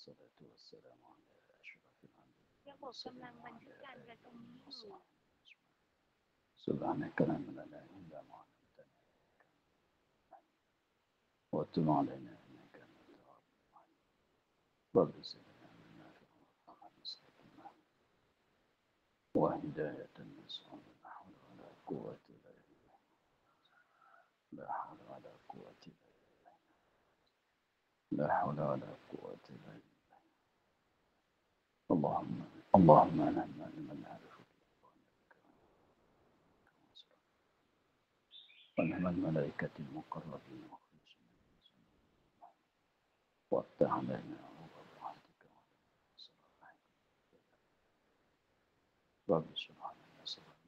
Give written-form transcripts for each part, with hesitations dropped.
والصلاة والسلام على أشرف الأنبياء ระบบกำลังบันทึกการประชุมนี้อยู่ سبحانك لا علم لنا إلا ما علمتنا وتب علينا إنك أنت التواب الرحيم رب زدنا علما وفقنا مستقيما وهداية نصوصا لا حول ولا قوة إلا بالله لا حول ولا قوة إلا بالله لا حول ولا قوة إلا بالله اللهم ألهمنا لمن نعرفك ونعم الملائكة المقربين وخلصنا وافتح علينا أبواب رحمتك رب اشرح لنا صدرنا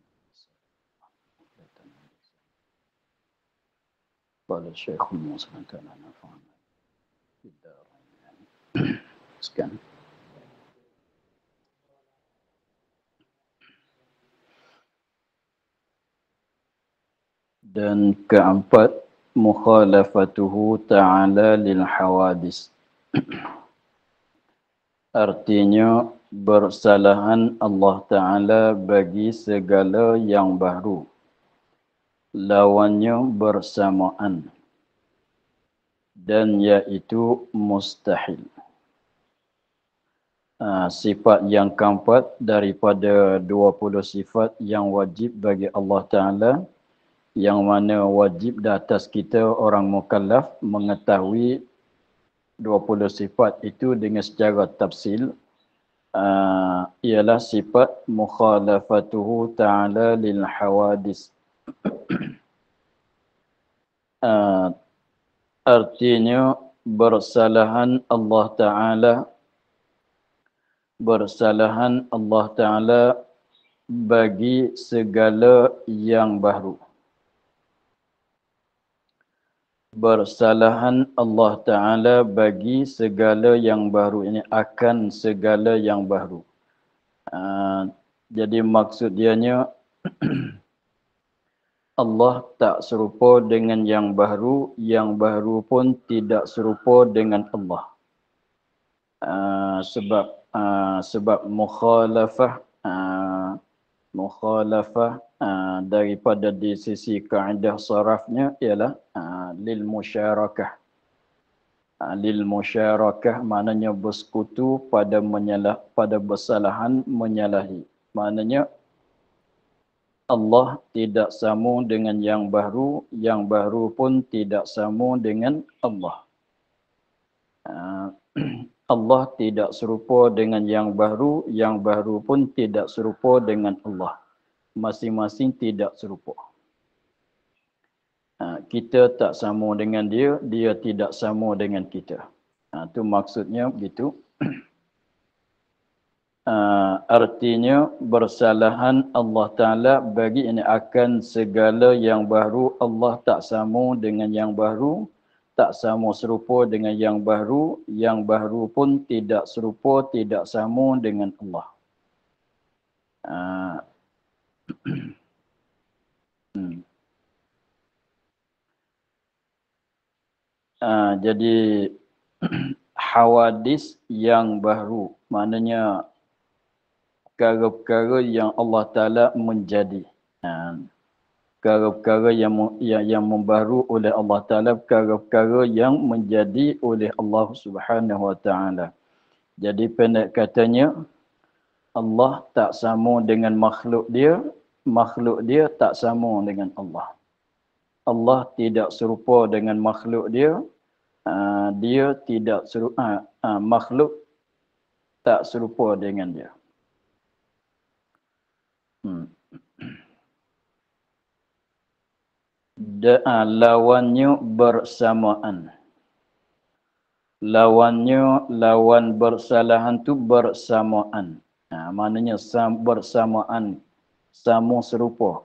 قال الشيخ الموسى كان نفعنا في الدارين sekian. Dan keempat, mukhalafatuhu ta'ala lil hawadis. Artinya bersalahan Allah Ta'ala bagi segala yang baru. Lawannya bersamaan. Dan iaitu mustahil. Sifat yang keempat daripada 20 sifat yang wajib bagi Allah Ta'ala, yang mana wajib di atas kita orang mukallaf mengetahui 20 sifat itu dengan secara tafsil, ialah sifat mukhalafatuhu ta'ala lil hawadis. Artinya bersalahan Allah Ta'ala bagi segala yang baru. Bersalahan Allah Ta'ala bagi segala yang baru. Ini akan segala yang baru. Jadi maksud dianya Allah tak serupa dengan yang baru pun tidak serupa dengan Allah. Sebab mukhalafah daripada di sisi kaedah sarafnya ialah lil musyarakah. Lil musyarakah maknanya bersekutu pada bersalahan menyalahi. Maknanya Allah tidak sama dengan yang baru pun tidak sama dengan Allah. Allah tidak serupa dengan yang baru pun tidak serupa dengan Allah. Masing-masing tidak serupa. Kita tak sama dengan dia, dia tidak sama dengan kita. Itu maksudnya begitu. Artinya bersalahan Allah Ta'ala bagi ini akan segala yang baru. Allah tak sama dengan yang baru, tak sama serupa dengan yang baru pun tidak serupa, tidak sama dengan Allah. Jadi hawadis yang baru, maknanya perkara-perkara yang Allah Ta'ala menjadi. Perkara-perkara yang membaru oleh Allah Ta'ala, perkara-perkara yang menjadi oleh Allah Subhanahu Wa Ta'ala. Jadi pendek katanya, Allah tak sama dengan makhluk dia tak sama dengan Allah. Allah tidak serupa dengan makhluk dia tidak serupa, makhluk tak serupa dengan dia. Lawannya bersamaan. Lawan bersalahan tu bersamaan. Maknanya bersamaan, sama serupa.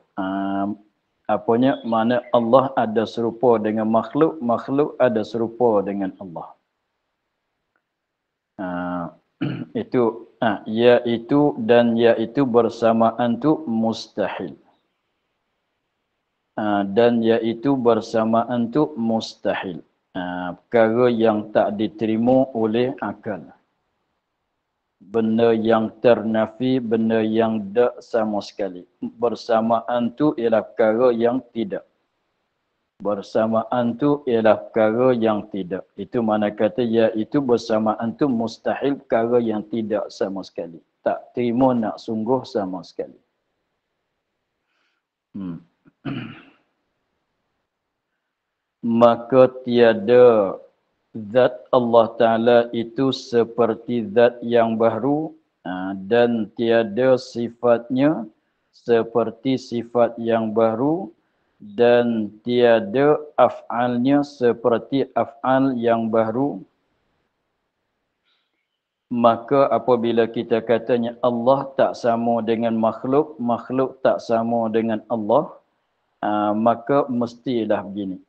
Mana Allah ada serupa dengan makhluk, makhluk ada serupa dengan Allah. Iaitu bersamaan tu mustahil. Perkara yang tak diterima oleh akal. benda yang ternafi, benda yang tak sama sekali. Bersamaan tu ialah perkara yang tidak. Bersamaan tu ialah perkara yang tidak. Itu mana kata iaitu bersamaan tu mustahil perkara yang tidak sama sekali. Tak terima nak sungguh sama sekali. Maka tiada zat Allah Ta'ala itu seperti zat yang baru dan tiada sifatnya seperti sifat yang baru dan tiada af'alnya seperti af'al yang baru. Maka apabila kita katanya Allah tak sama dengan makhluk, makhluk tak sama dengan Allah, maka mestilah begini.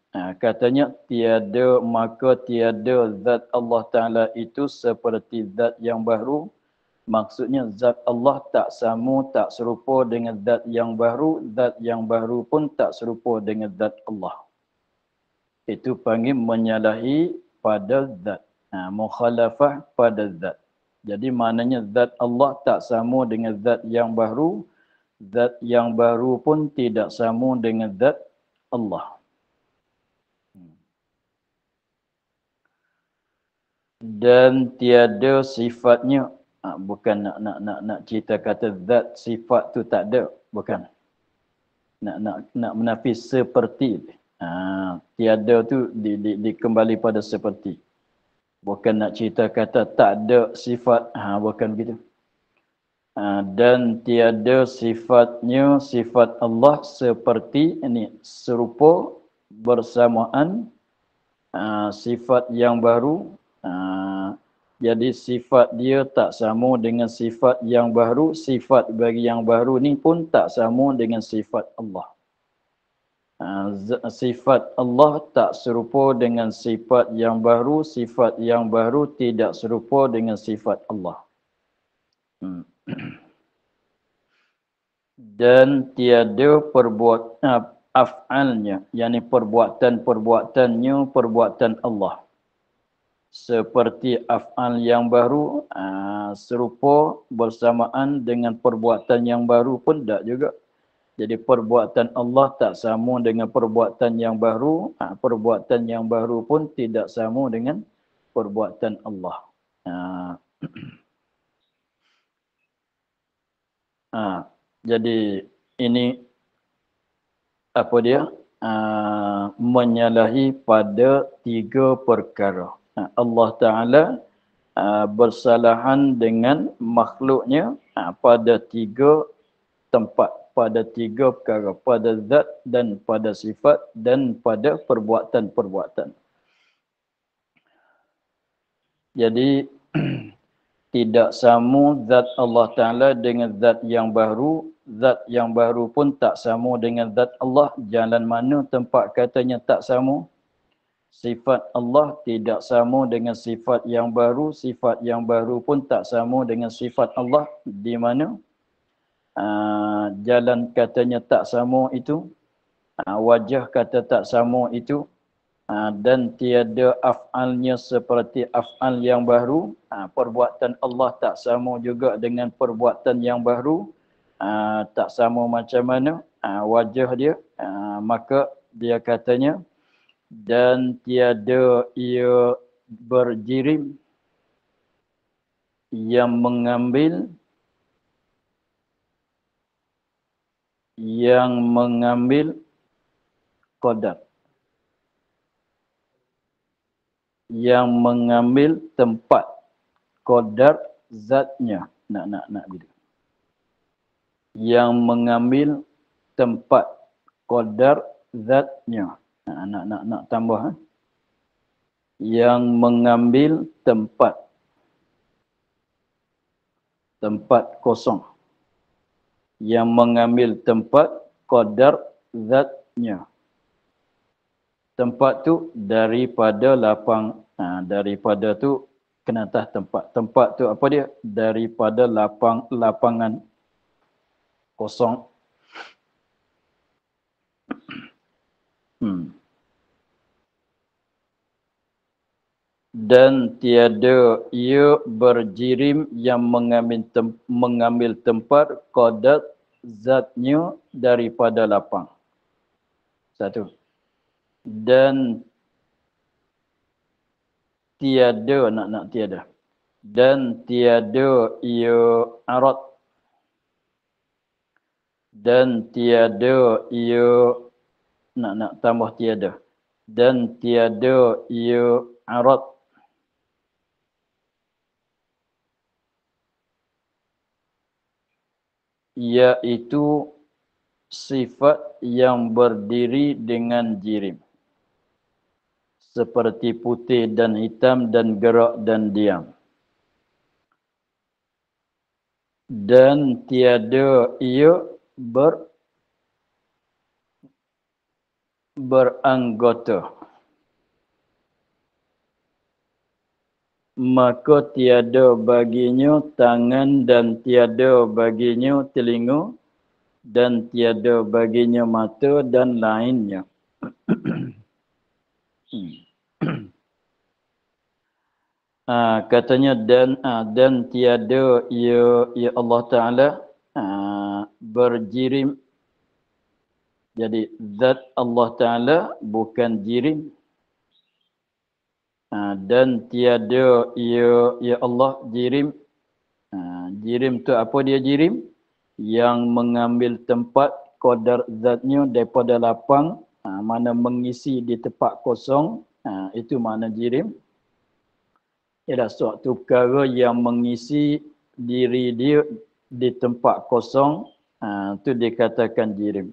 Katanya maka tiada zat Allah Ta'ala itu seperti zat yang baru. Maksudnya zat Allah tak sama, tak serupa dengan zat yang baru pun tak serupa dengan zat Allah. Itu panggil menyalahi pada zat. Mukhalafah pada zat. Jadi maknanya zat Allah tak sama dengan zat yang baru pun tidak sama dengan zat Allah. Dan tiada sifatnya, bukan nak cerita kata zat sifat tu tak ada, bukan. Nak menafi seperti. Tiada tu dikembali pada seperti. Bukan nak cerita kata tak ada sifat, bukan begitu. Dan tiada sifatnya sifat Allah seperti ini, serupa, bersamaan, sifat yang baru. Jadi sifat dia tak sama dengan sifat yang baru. Sifat bagi yang baru ni pun tak sama dengan sifat Allah. Sifat Allah tak serupa dengan sifat yang baru. Sifat yang baru tidak serupa dengan sifat Allah. Dan tiada af'alnya, yakni perbuatannya perbuatan Allah. Seperti af'al yang baru, serupa bersamaan dengan perbuatan yang baru pun tak juga. Jadi perbuatan Allah tak sama dengan perbuatan yang baru, perbuatan yang baru pun tidak sama dengan perbuatan Allah. Jadi ini apa dia? Menyalahi pada 3 perkara. Allah Ta'ala bersalahan dengan makhluknya pada 3 tempat, pada 3 perkara, pada zat dan pada sifat dan pada perbuatan-perbuatan. Jadi tidak sama zat Allah Ta'ala dengan zat yang baru. Zat yang baru pun tak sama dengan zat Allah. Jalan mana tempat katanya tak sama? Sifat Allah tidak sama dengan sifat yang baru. Sifat yang baru pun tak sama dengan sifat Allah. Di mana? Jalan katanya tak sama itu. Wajah kata tak sama itu. Dan tiada af'alnya seperti af'al yang baru. Perbuatan Allah tak sama juga dengan perbuatan yang baru. Tak sama macam mana wajah dia. Maka dia katanya, dan tiada ia berjirim yang mengambil qadar, yang mengambil tempat qadar zatnya. Nak gitu. Yang mengambil tempat qadar zatnya. Nak tambah. Yang mengambil tempat kosong. Yang mengambil tempat qadar zatnya. Tempat tu daripada lapang, daripada tu kena atas tempat. Tempat tu apa dia? Daripada lapangan kosong. dan tiada ia berjirim yang mengambil tempat qadat zatnya daripada lapang. Satu. Dan tiada tiada. Dan tiada ia arat. Dan tiada ia tambah tiada. Dan tiada ia arat. Iaitu sifat yang berdiri dengan jirim. Seperti putih dan hitam dan gerak dan diam. Dan tiada ia beranggota. Maka tiada baginya tangan dan tiada baginya telinga dan tiada baginya mata dan lainnya. Katanya dan tiada ya Allah Ta'ala berjirim. Jadi zat Allah Ta'ala bukan jirim. Dan tiada ya Allah jirim. Jirim tu apa dia jirim? Yang mengambil tempat qadar zatnya daripada lapang, mana mengisi di tempat kosong, itu makna jirim. Ialah suatu perkara yang mengisi diri dia di tempat kosong, itu dikatakan jirim.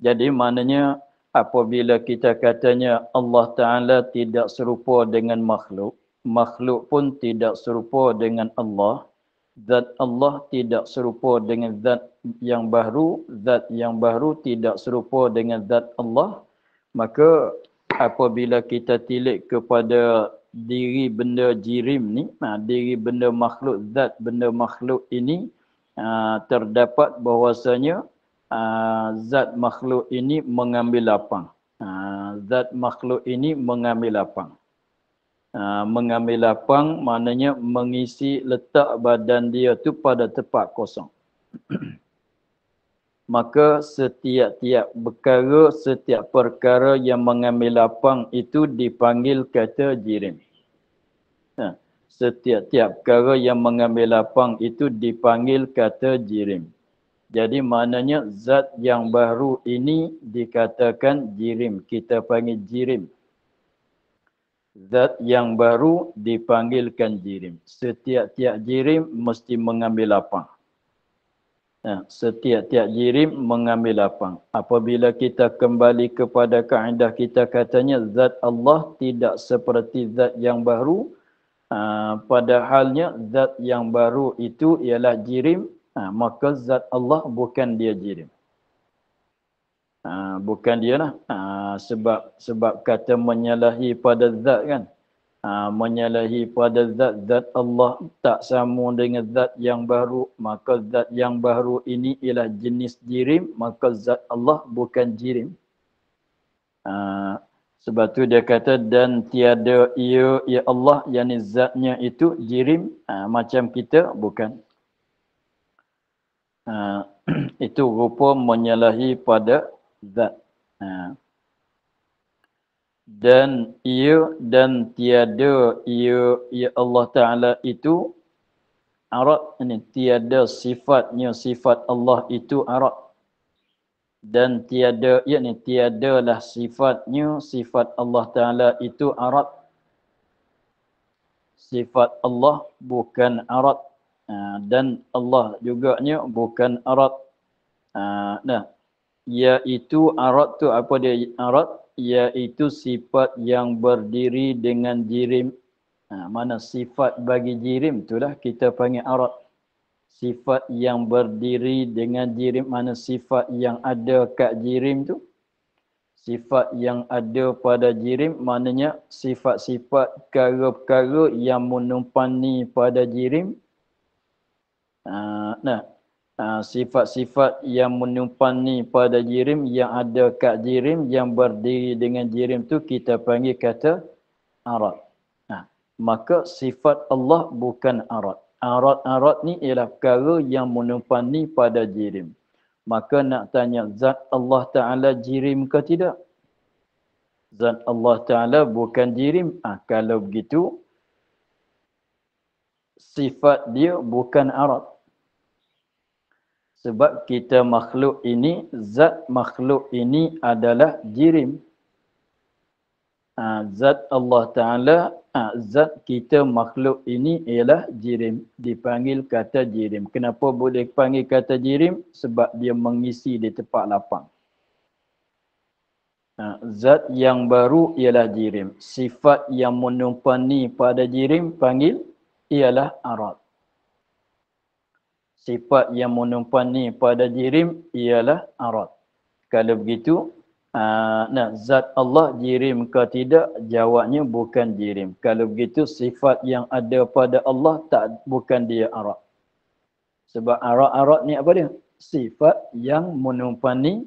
Jadi maknanya apabila kita katanya Allah Ta'ala tidak serupa dengan makhluk, makhluk pun tidak serupa dengan Allah, zat Allah tidak serupa dengan zat yang baru tidak serupa dengan zat Allah, maka apabila kita tilik kepada diri benda jirim ni, diri benda makhluk, zat benda makhluk ini, terdapat bahawasanya zat makhluk ini mengambil lapang. Zat makhluk ini mengambil lapang. Mengambil lapang maknanya mengisi letak badan dia tu pada tempat kosong. Maka setiap-tiap perkara yang mengambil lapang itu dipanggil kata jirim. Setiap-tiap perkara yang mengambil lapang itu dipanggil kata jirim. Jadi maknanya zat yang baru ini dikatakan jirim. Kita panggil jirim. Zat yang baru dipanggilkan jirim. Setiap-tiap jirim mesti mengambil lapang. Setiap-tiap jirim mengambil lapang. Apabila kita kembali kepada kaedah kita katanya zat Allah tidak seperti zat yang baru. Padahalnya zat yang baru itu ialah jirim. Maka zat Allah bukan dia jirim. Bukan dia lah. Sebab kata menyalahi pada zat kan. Menyalahi pada zat Allah tak sama dengan zat yang baru. Maka zat yang baru ini ialah jenis jirim. Maka zat Allah bukan jirim. Sebab tu dia kata dan tiada ia ya Allah, yakni zatnya itu jirim. Macam kita bukan. Itu rupa menyalahi pada zat. Dan ia dan tiada ia ya Allah Ta'ala itu arat, ini tiada sifatnya, sifat Allah itu arat. Dan tiada, yakni tiadalah sifatnya, sifat Allah Ta'ala itu arat. Sifat Allah bukan arat. Dan Allah juganya bukan arat. Iaitu arat tu apa dia arat? Iaitu sifat yang berdiri dengan jirim. Mana sifat bagi jirim itulah kita panggil arat. Sifat yang berdiri dengan jirim, mana sifat yang ada kat jirim tu. Sifat yang ada pada jirim maknanya sifat-sifat perkara-perkara yang menumpani pada jirim. Sifat-sifat yang menumpani pada jirim, yang ada kat jirim, yang berdiri dengan jirim tu kita panggil kata arat. maka sifat Allah bukan arad. Arad ni ialah perkara yang menumpani pada jirim. Maka nak tanya, zat Allah Ta'ala jirim ke tidak? Zat Allah Ta'ala bukan jirim. Kalau begitu, sifat dia bukan arad. Sebab kita makhluk ini, zat makhluk ini adalah jirim. Zat Allah Ta'ala, zat kita makhluk ini ialah jirim. Dipanggil kata jirim. Kenapa boleh panggil kata jirim? Sebab dia mengisi di tempat lapang. Zat yang baru ialah jirim. Sifat yang menumpani pada jirim panggil ialah arad. Sifat yang menumpani pada jirim ialah arad. Kalau begitu, zat Allah jirim ke tidak? Jawabnya bukan jirim. Kalau begitu, sifat yang ada pada Allah bukan dia arad. Sebab arad ni apa dia? Sifat yang menumpani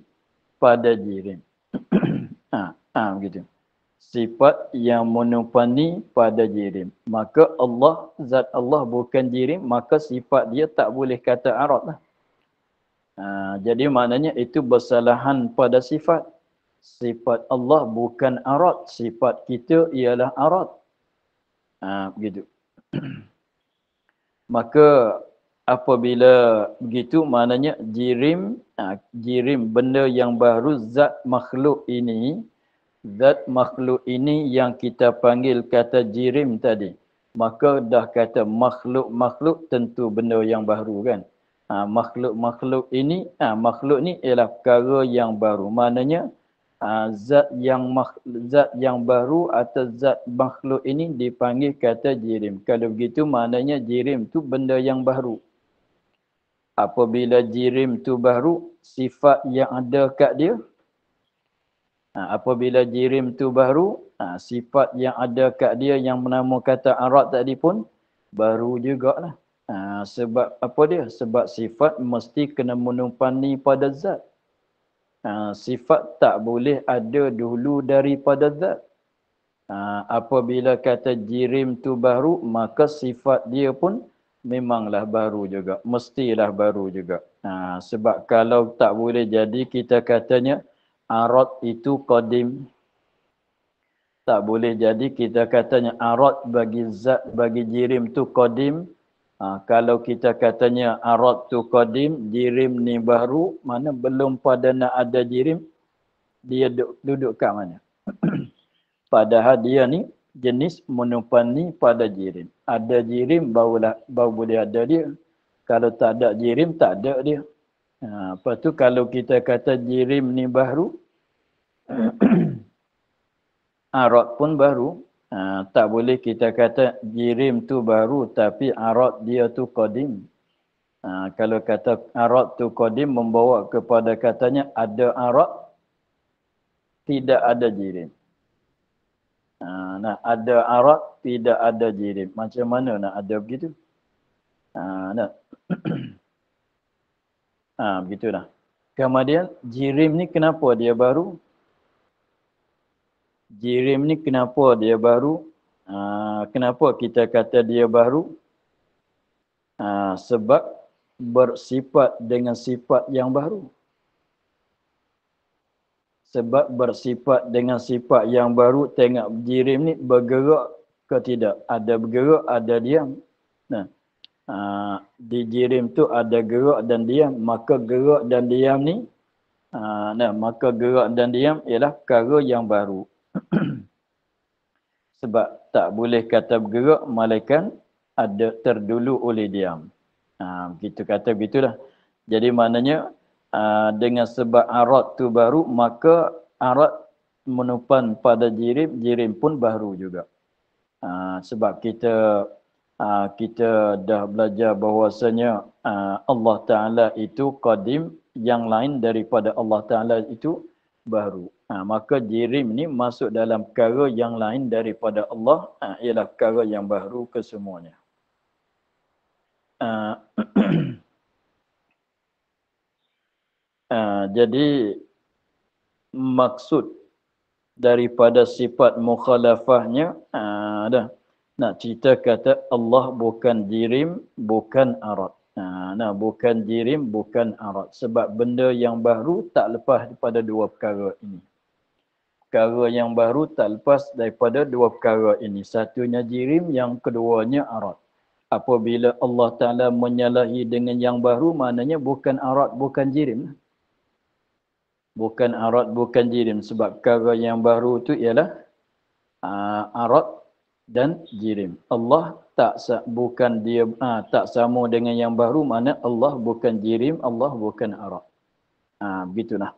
pada jirim. Begitu. Sifat yang menumpani pada jirim. Maka Allah, zat Allah bukan jirim, maka sifat dia tak boleh kata arad lah. Jadi maknanya itu bersalahan pada sifat. Sifat Allah bukan arad, sifat kita ialah arad. Begitu. Maka apabila begitu, maknanya jirim, jirim benda yang baru, zat makhluk ini yang kita panggil kata jirim tadi. Maka dah kata makhluk tentu benda yang baru kan. Makhluk ini, makhluk ni ialah perkara yang baru. Maknanya zat yang baru atau zat makhluk ini dipanggil kata jirim. Kalau begitu maknanya jirim tu benda yang baru. Apabila jirim tu baru, sifat yang ada kat dia. Apabila jirim tu baru, sifat yang ada kat dia yang bernama kata arad tadi pun baru jugalah. Sebab apa dia? Sebab sifat mesti kena menumpani pada zat. Sifat tak boleh ada dulu daripada zat. Apabila kata jirim tu baru, maka sifat dia pun memanglah baru juga. Mestilah baru juga. Sebab kalau tak boleh jadi kita katanya arad itu qadim. Tak boleh jadi kita katanya arad bagi zat, bagi jirim tu qadim. Kalau kita katanya arad tu qadim, jirim ni baru, mana belum pada nak ada jirim, dia duduk kat mana? Padahal dia ni jenis menumpani pada jirim. Ada jirim baru boleh ada dia. Kalau tak ada jirim, tak ada dia. Lepas tu kalau kita kata jirim ni baru, arad pun baru. Tak boleh kita kata jirim tu baru tapi arad dia tu qadim. Kalau kata arad tu qadim membawa kepada katanya ada arad, tidak ada jirim. Ada arad, tidak ada jirim. Macam mana nak ada begitu? Begitulah. Kemudian jirim ni kenapa dia baru? Jirim ni kenapa dia baru? Kenapa kita kata dia baru? Sebab bersifat dengan sifat yang baru. Sebab bersifat dengan sifat yang baru, tengok jirim ni bergerak ke tidak? Ada bergerak, ada diam. Di jirim tu ada gerak dan diam. Maka gerak dan diam ni, maka gerak dan diam ialah perkara yang baru. Sebab tak boleh kata bergerak malaikat ada terdulu oleh diam. Kita kata begitulah. Jadi maknanya dengan sebab arad tu baru, maka arad menumpan pada jirim, jirim pun baru juga. Sebab kita dah belajar bahawasanya Allah Ta'ala itu qadim, yang lain daripada Allah Ta'ala itu baru. Maka jirim ni masuk dalam perkara yang lain daripada Allah, ialah perkara yang baru kesemuanya. Jadi maksud daripada sifat mukhalafahnya Nak cerita kata Allah bukan jirim, bukan arad. Bukan jirim, bukan arad. Sebab benda yang baru tak lepas daripada dua perkara ini. Perkara yang baru tak lepas daripada dua perkara ini. Satunya jirim, yang keduanya arad. Apabila Allah Ta'ala menyalahi dengan yang baru, maknanya bukan arad, bukan jirim. Bukan arad, bukan jirim. Sebab perkara yang baru itu ialah arad dan jirim. Allah bukan dia tak sama dengan yang baru, mana Allah bukan jirim, Allah bukan arad. Begitulah.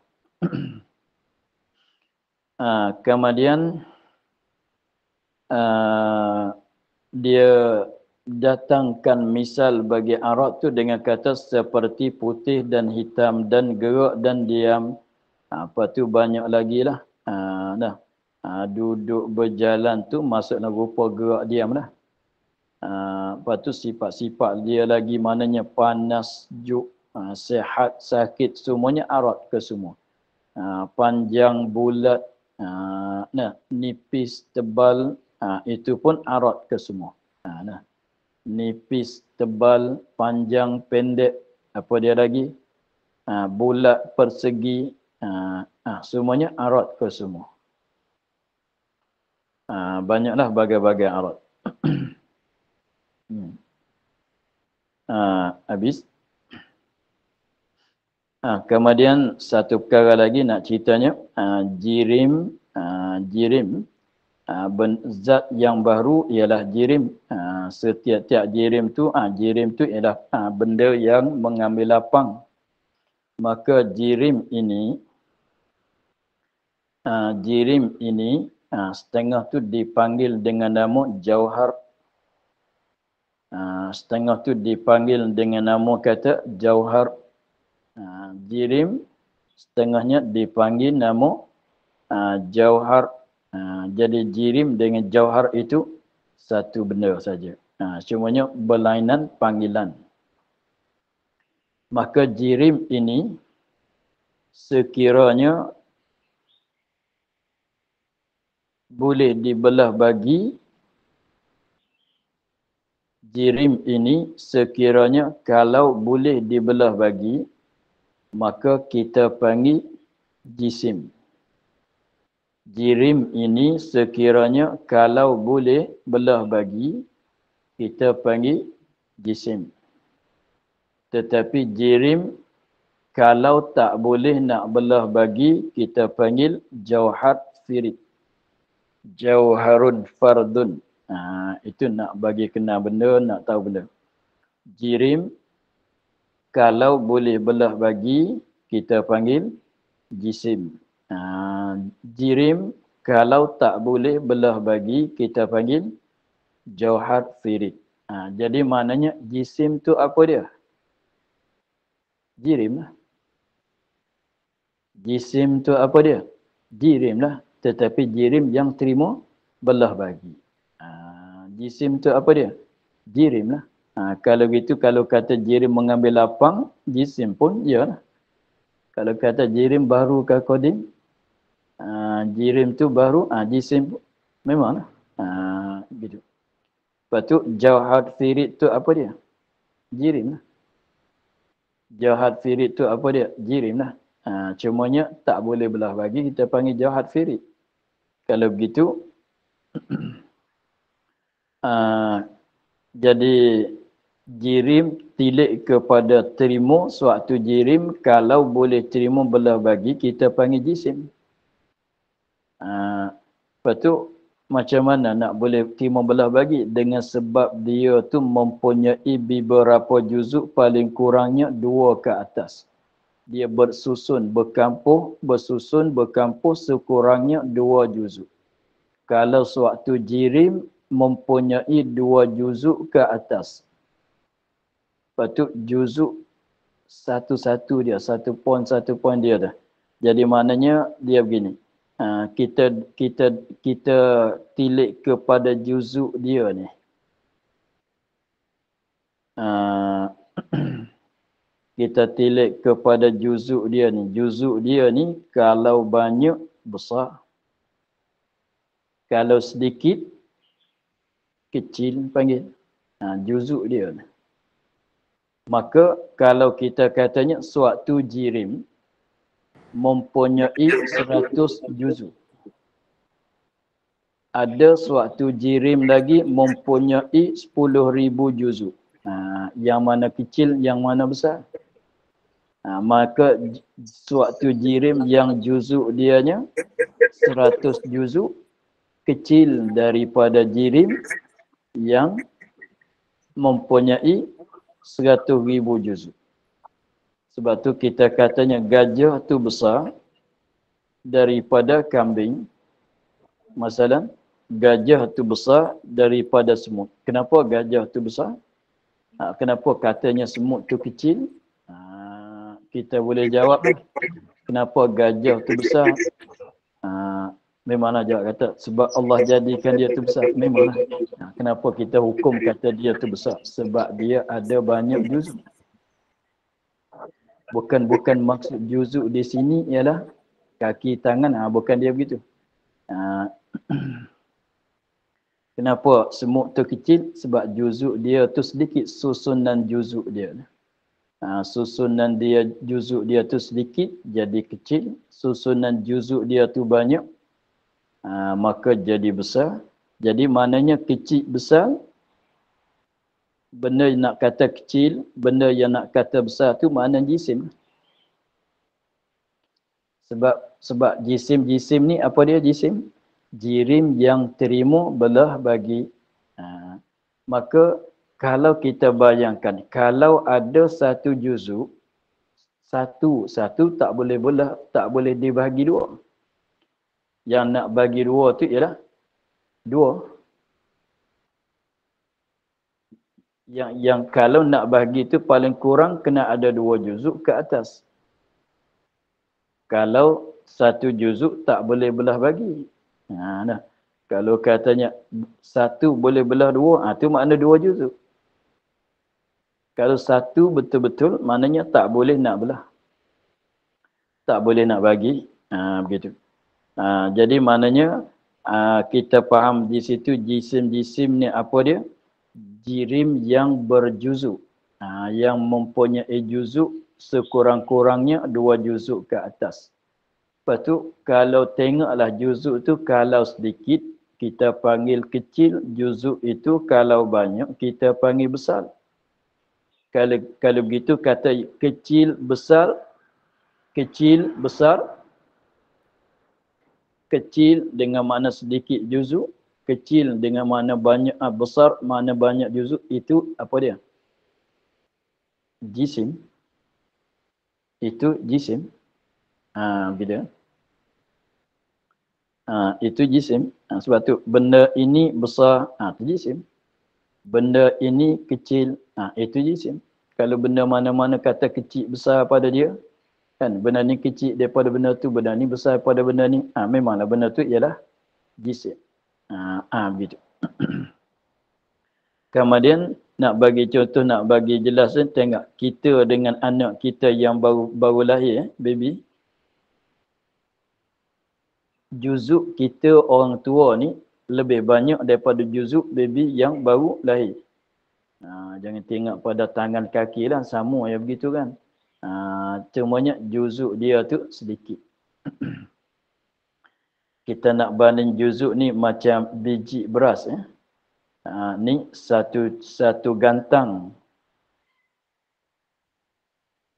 Kemudian dia datangkan misal bagi arad tu dengan kata seperti putih dan hitam dan gerak dan diam. Apa tu banyak lagi lah. Duduk berjalan tu maksudnya rupa gerak diam lah. Lepas tu sifat-sifat dia lagi maknanya panas, juk, sihat, sakit, semuanya arad ke semua. Panjang, bulat, nipis, tebal, itu pun arad ke semua. Nipis, tebal, panjang, pendek, apa dia lagi? Bulat, persegi, semuanya arad ke semua. Banyaklah bagai-bagai arad. Habis. Kemudian satu perkara lagi nak ceritanya, jirim, zat yang baru ialah jirim. Setiap-tiap jirim tu ialah benda yang mengambil lapang. Maka jirim ini setengah tu dipanggil dengan nama jauhar. Setengah tu dipanggil dengan nama kata jauhar. Jirim setengahnya dipanggil nama jauhar. Jadi jirim dengan jauhar itu satu benda saja. Cumanya berlainan panggilan. Maka jirim ini sekiranya boleh dibelah bagi, jirim ini sekiranya kalau boleh dibelah bagi, maka kita panggil jisim. Jirim ini sekiranya kalau boleh belah bagi, kita panggil jisim. Tetapi jirim kalau tak boleh nak belah bagi, kita panggil jauhar firid. Jauharun fardun. Itu nak bagi kenal benda, nak tahu benda. Jirim kalau boleh belah bagi, kita panggil jisim. Jirim kalau tak boleh belah bagi, kita panggil jauhar firid. Jadi maknanya jisim tu apa dia? Jirim lah. Jisim tu apa dia? Jirim lah. Tetapi jirim yang terima belah bagi. Jisim tu apa dia? Jirim lah. Kalau gitu, kalau kata jirim mengambil lapang, jisim pun ya lah. Kalau kata jirim baru ke kodim, jirim tu baru, jisim pun memang lah. Gitu. Lepas tu jauhar firid tu apa dia? Jirim lah. Jauhar firid tu apa dia? Jirim lah. Cumanya tak boleh belah bagi, kita panggil jauhar firid. Kalau begitu, jadi jirim tilik kepada terima, suatu jirim kalau boleh terima belah bagi, kita panggil jisim. Lepas tu macam mana nak boleh terima belah bagi? Dengan sebab dia tu mempunyai beberapa juzuk, paling kurangnya 2 ke atas. Dia bersusun, berkampuh sekurangnya 2 juzuk. Kalau suatu jirim mempunyai 2 juzuk ke atas, lepas tu juzuk satu-satu dia, satu poin dia dah. Jadi maknanya dia begini. Kita tilik kepada juzuk dia ni. Kita tilik kepada juzuk dia ni. Juzuk dia ni kalau banyak, besar. Kalau sedikit, kecil panggil. Juzuk dia. Maka kalau kita katanya suatu jirim mempunyai 100 juzuk. Ada suatu jirim lagi mempunyai 10,000 juzuk. Yang mana kecil, yang mana besar? Maka suatu jirim yang juzuk dianya 100 juzuk kecil daripada jirim yang mempunyai 100,000 juzuk. Sebab tu kita katanya gajah tu besar daripada kambing. Masalah, gajah tu besar daripada semut. Kenapa gajah tu besar? Kenapa katanya semut tu kecil? Kita boleh jawab. Kenapa gajah tu besar? Memanglah jawab kata sebab Allah jadikan dia tu besar. Memanglah. Kenapa kita hukum kata dia tu besar? Sebab dia ada banyak juzuk. Bukan maksud juzuk di sini ialah kaki tangan. Bukan dia begitu. Kenapa semut tu kecil? Sebab juzuk dia tu sedikit. Susunan juzuk dia. Susunan dia juzuk dia tu sedikit jadi kecil. Susunan juzuk dia tu banyak. Maka jadi besar. Jadi maknanya kecil besar. Benda yang nak kata kecil, benda yang nak kata besar tu makna jisim. Sebab jisim ni apa dia jisim? Jirim yang terima belah bagi. Maka kalau kita bayangkan, kalau ada satu juzuk, satu tak boleh belah, tak boleh dibagi dua. Yang nak bagi dua tu ialah dua. Yang kalau nak bagi tu paling kurang kena ada 2 juzuk ke atas. Kalau satu juzuk tak boleh belah bagi. Kalau katanya satu boleh belah 2, tu makna 2 juzuk. Kalau satu betul-betul maknanya tak boleh nak belah. Tak boleh nak bagi. Begitu. Jadi maknanya kita faham di situ jisim-jisim ni apa dia? Jirim yang berjuzuk. Yang mempunyai juzuk sekurang-kurangnya 2 juzuk ke atas. Lepas tu kalau tengoklah juzuk tu kalau sedikit kita panggil kecil, juzuk itu kalau banyak kita panggil besar. Kalau begitu kata kecil besar, kecil dengan makna sedikit juzuk, kecil dengan makna banyak, besar makna banyak juzuk, itu apa dia? Jisim. Itu jisim. Gitu. Itu jisim. Sebab tu benda ini besar, itu jisim. Benda ini kecil, itu jisim. Kalau benda mana-mana kata kecil besar pada dia, kan benda ni kecil daripada benda tu, benda ni besar daripada benda ni, memanglah benda tu ialah jisim. Begitu. Kemudian nak bagi contoh, nak bagi jelas, tengok kita dengan anak kita yang baru lahir, baby. Juzuk kita orang tua ni lebih banyak daripada juzuk baby yang baru lahir. Jangan tengok pada tangan kaki lah, sama ya begitu kan. Cumanya juzuk dia tu sedikit. Kita nak banding juzuk ni macam biji beras. Ni satu gantang.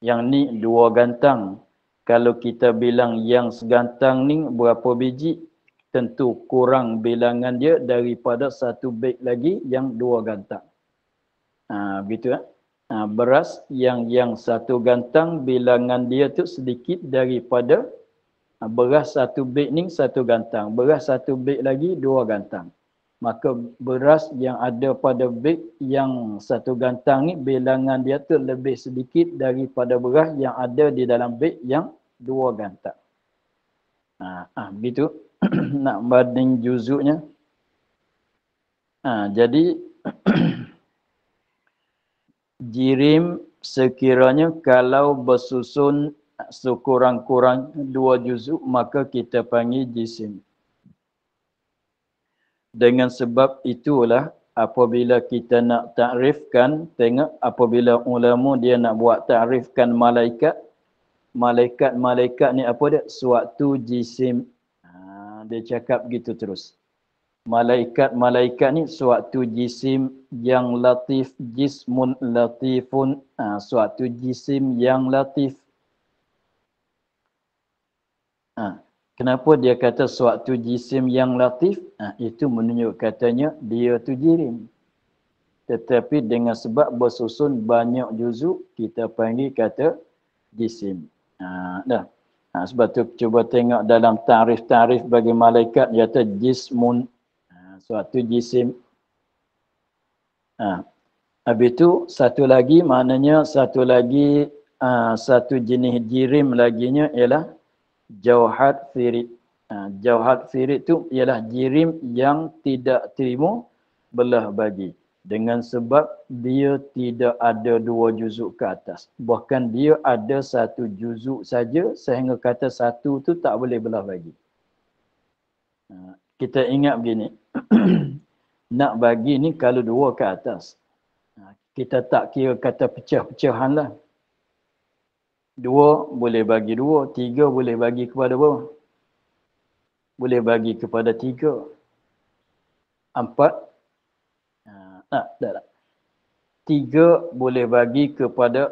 Yang ni 2 gantang. Kalau kita bilang yang segantang ni berapa biji, tentu kurang bilangan dia daripada satu beg lagi yang 2 gantang. Begitu ya. Beras yang satu gantang bilangan dia tu sedikit daripada beras satu beg ni 1 gantang. Beras satu beg lagi 2 gantang. Maka beras yang ada pada beg yang 1 gantang ni bilangan dia tu lebih sedikit daripada beras yang ada di dalam beg yang 2 gantang. Begitu nak banding juzuknya. Jadi jirim sekiranya kalau bersusun sekurang-kurang 2 juzuk, maka kita panggil jisim. Dengan sebab itulah apabila kita nak takrifkan, tengok apabila ulama dia nak buat takrifkan malaikat, malaikat ni apa dia? Suatu jisim. Dia cakap gitu terus. Malaikat ni suatu jisim yang latif, jismun latifun, suatu jisim yang latif. Kenapa dia kata suatu jisim yang latif? Itu menunjuk katanya dia tu jirim. Tetapi dengan sebab bersusun banyak juzuk, kita panggil kata jisim. Dah. Sebab tu cuba tengok dalam tarif-tarif bagi malaikat, dia kata jismun, suatu jisim. Habis tu satu lagi, maknanya satu lagi, satu jenis jirim laginya ialah jauhat firid. Jauhat firid tu ialah jirim yang tidak terima belah bagi. Dengan sebab dia tidak ada 2 juzuk ke atas. Bahkan dia ada 1 juzuk saja, sehingga kata 1 tu tak boleh belah bagi. Kita ingat begini. Nak bagi ni kalau 2 ke atas. Kita tak kira kata pecah-pecahan lah. 2 boleh bagi 2, 3 boleh bagi kepada berapa? Boleh bagi kepada 3. 4 tak. 3 boleh bagi kepada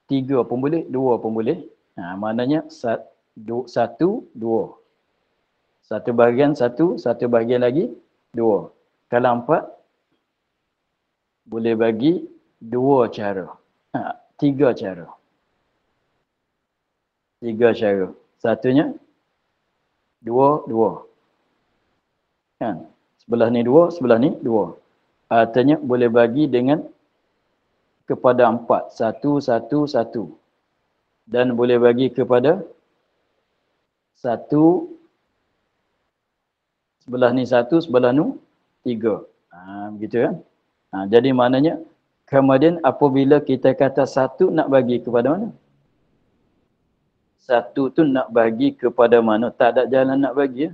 3 pun boleh, 2 pun boleh. Maknanya 1, 2. Satu bahagian 1, satu bahagian lagi 2. Kalau 4 boleh bagi 2 cara. 3 cara. 3 cara. Satunya 2, 2. Kan? Sebelah ni 2, sebelah ni 2. Artinya boleh bagi dengan kepada 4. 1, 1, 1. Dan boleh bagi kepada 1, sebelah ni 1, sebelah ni 3. Begitu kan? Jadi maknanya, kemudian apabila kita kata 1 nak bagi kepada mana? 1 tu nak bagi kepada mana? Tak ada jalan nak bagi.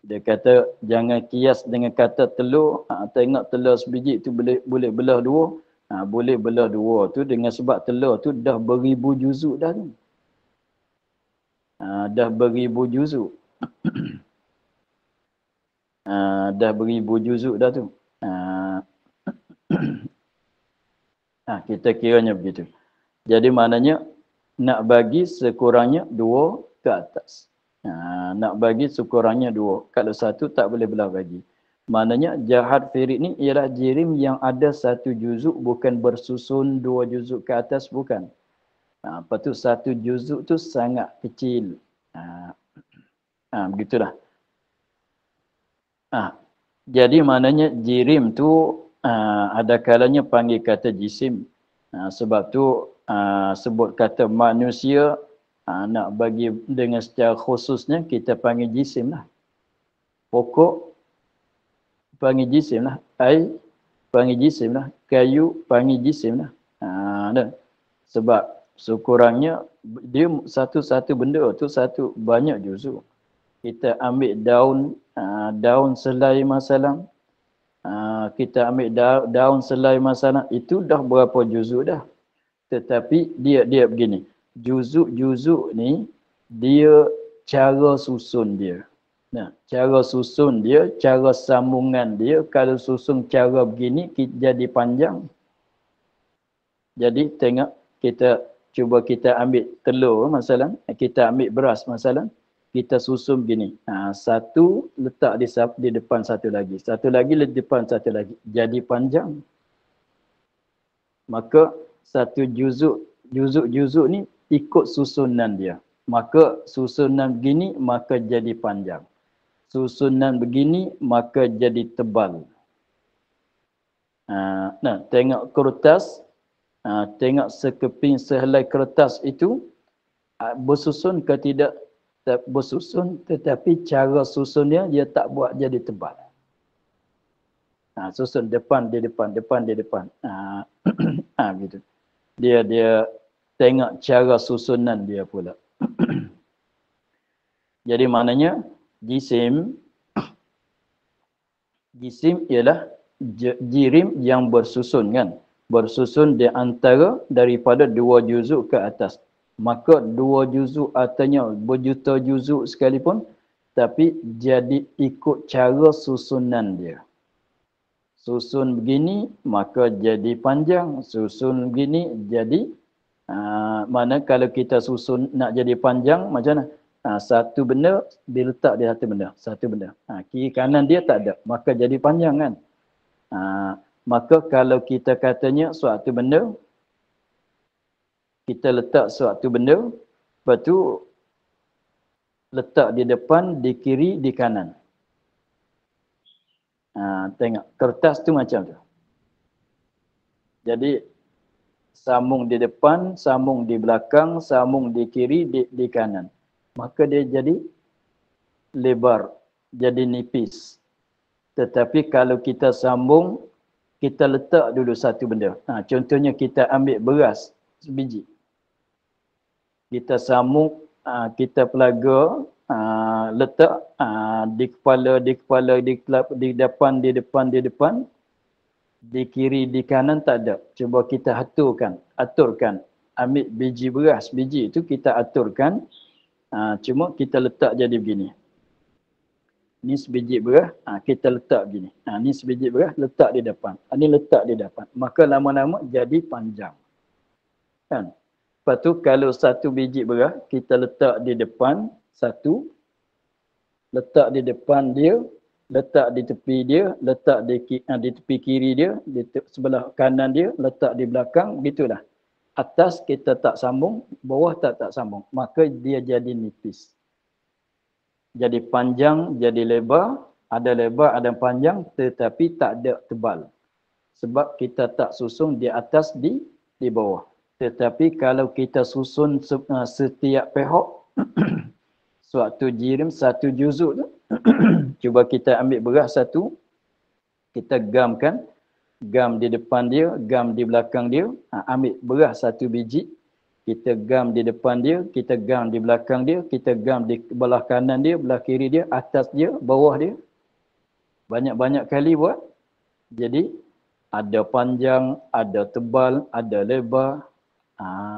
Dia kata jangan kias dengan kata telur. Tengok telur sebiji tu boleh belah 2. Boleh belah 2 tu dengan sebab telur tu dah beribu juzuk dah tu. Dah beribu juzuk. Dah beribu juzuk dah tu. Kita kiranya begitu. Jadi maknanya nak bagi sekurangnya 2 ke atas. Nak bagi sekurangnya 2. Kalau 1 tak boleh belah bagi. Maknanya jahat firid ni ialah jirim yang ada 1 juzuk, bukan bersusun 2 juzuk ke atas, bukan. Lepas tu 1 juzuk tu sangat kecil. Begitulah. Jadi maknanya jirim tu ada kalanya panggil kata jisim. Sebab tu sebut kata manusia, nak bagi dengan secara khususnya kita panggil jisim lah. Pokok panggil jisim lah. Air panggil jisim lah. Kayu panggil jisim lah. Sebab sekurangnya dia satu-satu benda tu satu banyak juzuk. Kita ambil daun selai masalah. Kita ambil daun selai masalah, itu dah berapa juzuk dah. Tetapi dia begini. Juzuk-juzuk ni dia cara susun dia. Cara susun dia, cara sambungan dia, kalau susun cara begini jadi panjang. Jadi tengok, kita ambil telur masalah, kita ambil beras masalah, kita susun begini. Satu letak di depan satu lagi. Satu lagi di depan satu lagi. Jadi panjang. Maka satu juzuk ni ikut susunan dia. Maka susunan begini maka jadi panjang. Susunan begini maka jadi tebal. Tengok kertas. Tengok sekeping sehelai kertas itu bersusun ke tidak? Bersusun, tetapi cara susunnya dia tak buat jadi tebal. Susun depan di depan, depan di depan. Gitu. Dia tengok cara susunan dia pula. Jadi maknanya jisim ialah jirim yang bersusun kan. Bersusun di antara daripada 2 juzuk ke atas. Maka 2 juzuk artinya berjuta juzuk sekalipun, tapi jadi ikut cara susunan dia. Susun begini maka jadi panjang, susun begini jadi mana kalau kita susun nak jadi panjang macam mana? Satu benda diletak di satu benda, satu benda. Kiri kanan dia tak ada, maka jadi panjang kan. Maka kalau kita katanya suatu benda, kita letak suatu benda, lepas tu letak di depan, di kiri, di kanan. Tengok, kertas tu macam tu. Jadi, sambung di depan, sambung di belakang, sambung di kiri, di kanan. Maka dia jadi lebar, jadi nipis. Tetapi kalau kita sambung, kita letak dulu satu benda. Contohnya kita ambil beras sebiji. Kita sambung, kita pelaga, letak di kepala, di depan, di kiri, di kanan tak ada. Cuba kita aturkan. Ambil biji beras, biji itu kita aturkan. Cuma kita letak jadi begini. Ni sebiji beras, kita letak begini. Ni sebiji beras, letak di depan. Ni letak di depan. Maka lama-lama jadi panjang. Kan? Lepas tu kalau satu biji beras, kita letak di depan, satu. Letak di depan dia, letak di tepi dia, letak di tepi kiri dia, di sebelah kanan dia, letak di belakang, gitulah. Atas kita tak sambung, bawah tak sambung. Maka dia jadi nipis. Jadi panjang, jadi lebar, ada panjang tetapi tak ada tebal. Sebab kita tak susun di atas, di bawah. Tetapi kalau kita susun setiap pihak, suatu jirim, satu juzuk tu, cuba kita ambil beras satu, kita gamkan, gam di depan dia, gam di belakang dia, ambil beras satu biji, kita gam di depan dia, kita gam di belakang dia, kita gam di belah kanan dia, belah kiri dia, atas dia, bawah dia. Banyak-banyak kali buat. Jadi, ada panjang, ada tebal, ada lebar,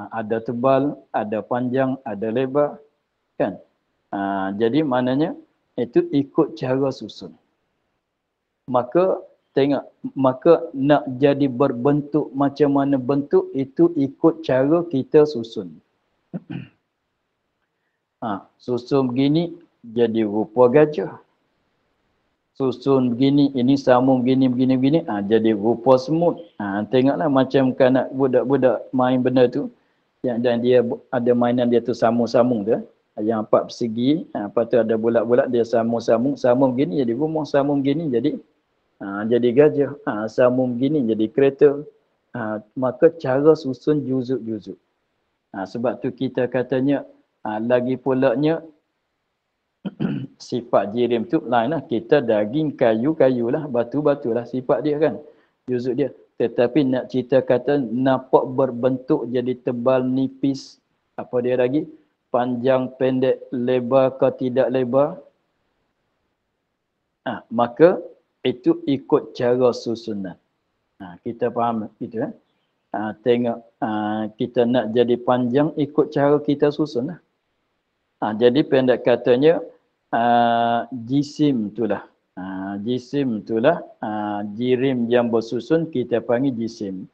ada tebal, ada panjang, ada lebar. Kan? Jadi, maknanya, itu ikut cara susun. Maka, tengok, maka nak jadi berbentuk macam mana bentuk itu ikut cara kita susun. Susun begini jadi rupa gajah. Susun begini, ini sambung begini, jadi rupa semut. Tengoklah macam kanak budak-budak main benda tu. Dan dia ada mainan dia tu sambung-sambung tu. Yang 4 persegi, lepas tu ada bulat-bulat dia sambung begini jadi rumah, sambung begini jadi gajah, sambung begini jadi kereta. Maka cara susun juzuk-juzuk. Sebab tu kita katanya, lagi pulaknya sifat jirim tu lain lah. Kita daging, kayu lah, batu lah sifat dia kan, juzuk dia. Tetapi nak cerita kata nampak berbentuk jadi tebal, nipis, apa dia lagi, panjang, pendek, lebar ke tidak lebar, maka itu ikut cara susunan. Kita faham gitu kan? Tengok, kita nak jadi panjang ikut cara kita susun lah. Jadi pendek katanya, jisim itulah. Jisim itulah, jirim yang bersusun kita panggil jisim.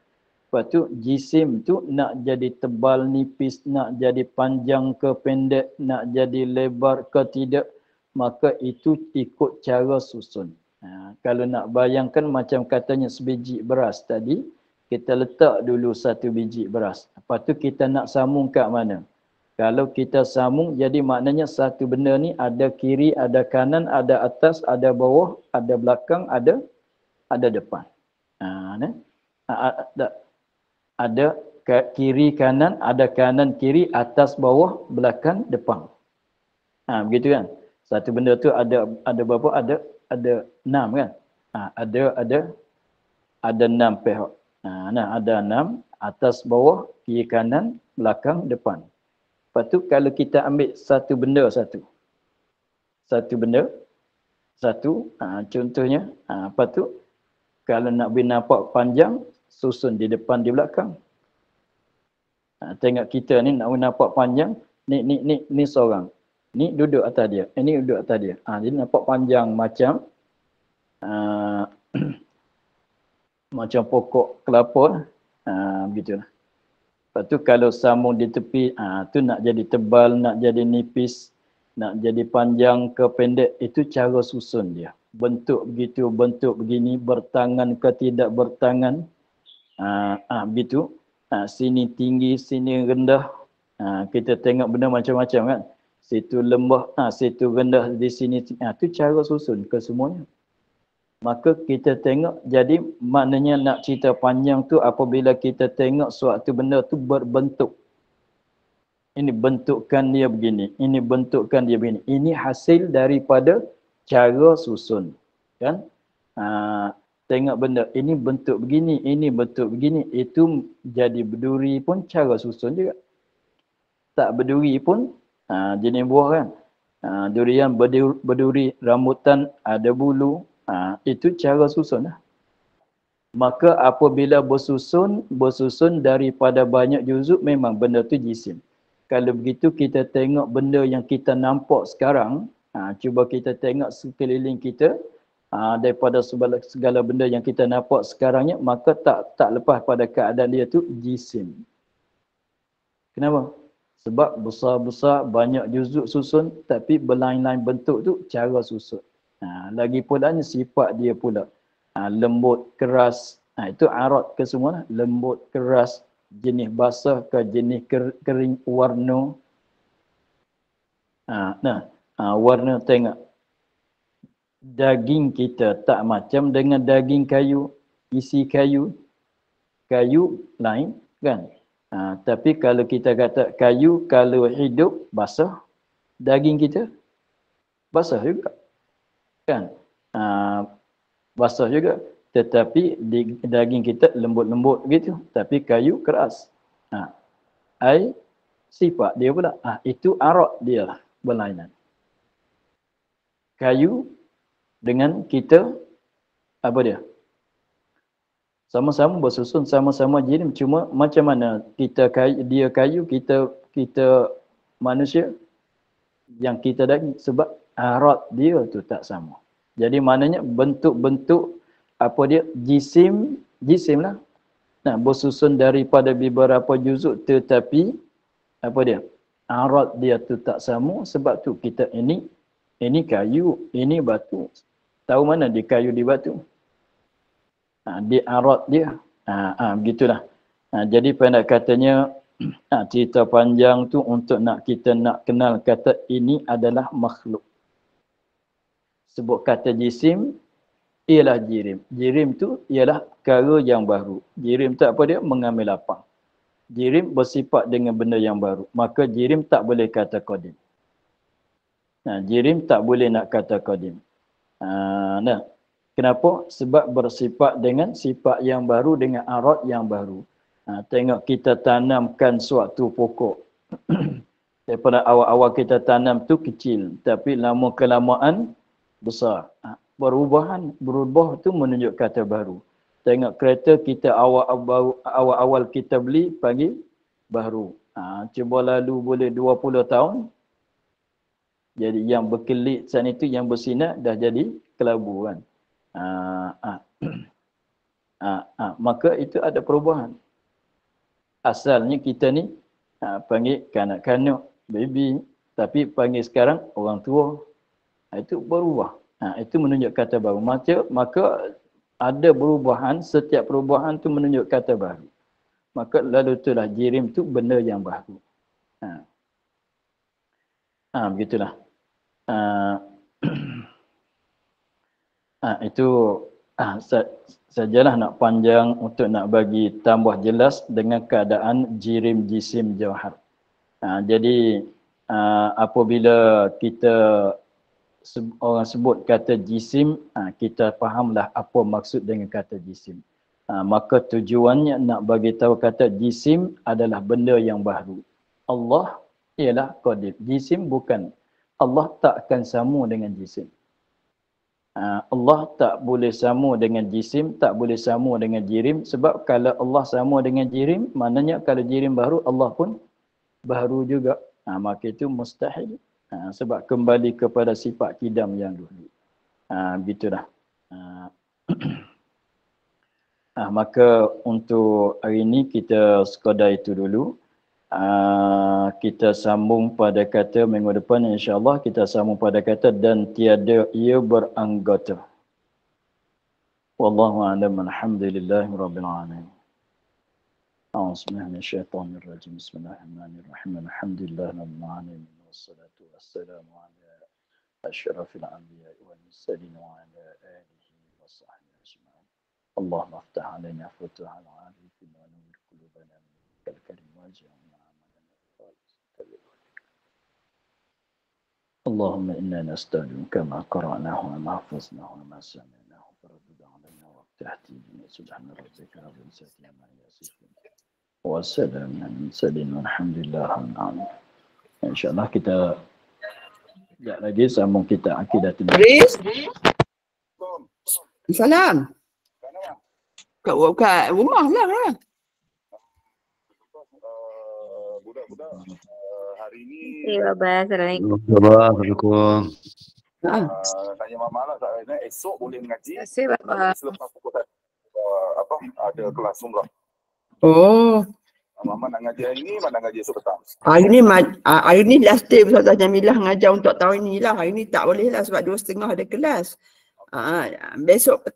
Lepas tu jisim tu nak jadi tebal, nipis, nak jadi panjang ke pendek, nak jadi lebar ke tidak, maka itu ikut cara susun. Kalau nak bayangkan macam katanya sebiji beras tadi, kita letak dulu satu biji beras. Lepas tu kita nak sambung kat mana? Kalau kita sambung, jadi maknanya satu benda ni ada kiri, ada kanan, ada atas, ada bawah, ada belakang, ada depan. Ada kiri, kanan, ada kanan, kiri, atas, bawah, belakang, depan. Begitu kan? Satu benda tu ada berapa? Ada 6 kan? Ada 6 pihak. Ada 6, atas, bawah, kiri, kanan, belakang, depan. Lepas tu kalau kita ambil satu benda satu. Satu benda satu, contohnya, lepas tu Kalau nak nampak panjang, susun di depan di belakang. Tengok kita ni nak nampak panjang, ni seorang. Ni duduk atas dia. Ini duduk atas dia. Dia nampak panjang macam macam pokok kelapa. Begitulah. Lepas tu kalau sambung di tepi, tu nak jadi tebal, nak jadi nipis, nak jadi panjang ke pendek, itu cara susun dia. Bentuk begitu, bentuk begini, bertangan ke tidak bertangan. Begitu. Sini tinggi, sini rendah. Kita tengok benda macam-macam kan. Situ lembah, situ rendah di sini. Itu cara susun ke semuanya. Maka kita tengok, jadi maknanya nak cerita panjang tu apabila kita tengok suatu benda tu berbentuk. Ini bentukkan dia begini, ini bentukkan dia begini. Ini hasil daripada cara susun. Kan? Tengok benda, ini bentuk begini, ini bentuk begini. Itu jadi berduri pun cara susun juga. Tak berduri pun jenis buah kan. Durian berduri, rambutan ada bulu. Itu cara susun lah. Maka apabila bersusun daripada banyak juzuk, memang benda tu jisim. Kalau begitu kita tengok benda yang kita nampak sekarang, cuba kita tengok sekeliling kita, daripada segala benda yang kita nampak sekarangnya, maka tak lepas pada keadaan dia tu jisim. Kenapa? Sebab besar-besar banyak juzuk susun, tapi berlain-lain bentuk tu cara susun. Lagi pulanya sifat dia pula. Lembut, keras. Itu arat ke semua lah. Lembut, keras, jenis basah ke jenis kering, warna. Warna tengok. Daging kita tak macam dengan daging kayu. Isi kayu. Kayu lain kan. Tapi kalau kita kata kayu, kalau hidup basah, daging kita basah juga. Kan? Basah juga. Tetapi daging kita lembut-lembut gitu. Tapi kayu keras. Sifat dia pula. Itu arak dia lah. Berlainan. Kayu dengan kita, apa dia? Sama-sama bersusun, sama-sama jirim. Cuma macam mana dia kayu, kita manusia yang kita daging. Sebab arat dia tu tak sama. Jadi maknanya bentuk-bentuk apa dia jisim lah. Bersusun daripada beberapa juzuk, tetapi apa dia? Arat dia tu tak sama. Sebab tu kita ini kayu, ini batu. Tahu mana di kayu di batu? Di arat dia. Begitulah. Jadi pendek katanya cerita panjang tu untuk kita nak kenal kata ini adalah makhluk. Sebut kata jisim ialah jirim. Jirim tu ialah perkara yang baru. Jirim tu apa dia? Mengambil lapang. Jirim bersifat dengan benda yang baru. Maka jirim tak boleh kata qadim. Jirim tak boleh nak kata qadim. Kenapa? Sebab bersifat dengan sifat yang baru, dengan arat yang baru. Tengok kita tanamkan suatu pokok. Daripada awal-awal kita tanam tu kecil. Tapi lama kelamaan besar. Berubah tu menunjuk kata baru. Tengok kereta kita awal-awal kita beli panggil baru. Cuba lalu boleh 20 tahun. Jadi yang berkelit sana itu, yang bersinar dah jadi kelabu kan. Maka itu ada perubahan. Asalnya kita ni panggil kanak-kanak, baby. Tapi panggil sekarang orang tua. Itu berubah. Itu menunjuk kata baru. Maka ada perubahan, setiap perubahan tu menunjuk kata baru. Maka lalu itulah jirim tu benda yang baru. Begitulah. Itu sajalah nak panjang untuk nak bagi tambah jelas dengan keadaan jirim, jisim, jauhar. Jadi apabila orang sebut kata jisim, kita fahamlah apa maksud dengan kata jisim. Maka tujuannya nak bagi tahu kata jisim adalah benda yang baru. Allah ialah qadim. Jisim bukan. Allah tak akan sama dengan jisim. Allah tak boleh sama dengan jisim, tak boleh sama dengan jirim. Sebab kalau Allah sama dengan jirim, maknanya kalau jirim baru, Allah pun baru juga. Maka itu mustahil. Sebab kembali kepada sifat kidam yang dulu. Begitulah. Maka untuk hari ini kita sekadar itu dulu. Kita sambung pada kata minggu depan, insya-Allah kita sambung pada kata dan tiada ia beranggota. Wallahu a'lam. Alhamdulillahirabbil alamin. A'udzubillahi minasyaitonir rajim. Bismillahirrahmanirrahim. Alhamdulillahirabbil alamin wassalatu wassalamu ala asyrafil anbiya'i wal mursalin wa ala alihi washabbihi ajma'in. Allahumma iftah 'alaina futuhal 'arifin wa nawwir qulubana bil karim waj'alna اللهم إنا نستعينك ما قرأناه وما حفظناه وما سمعناه فردد علينا وافتحتنا سبحان ربك رب العزة عما يصفون والسلام على المرسلين والحمد لله رب العالمين. InsyaAllah kita sekejap lagi sambung kita Aqidatul Riz. Salam. Kat rumah lah. Budak-budak hari ni Assalamualaikum. Assalamualaikum. tanya mama lah esok boleh mengaji. Terima kasih Bapa. Selepas pukul ada kelas umrah. Oh. Mama nak ngaji hari ni, mana ngaji esok petang. Hari ni last day Ustazah Jamilah ngajar untuk tahun ni lah. Hari ni tak boleh lah sebab 2.30 ada kelas. Besok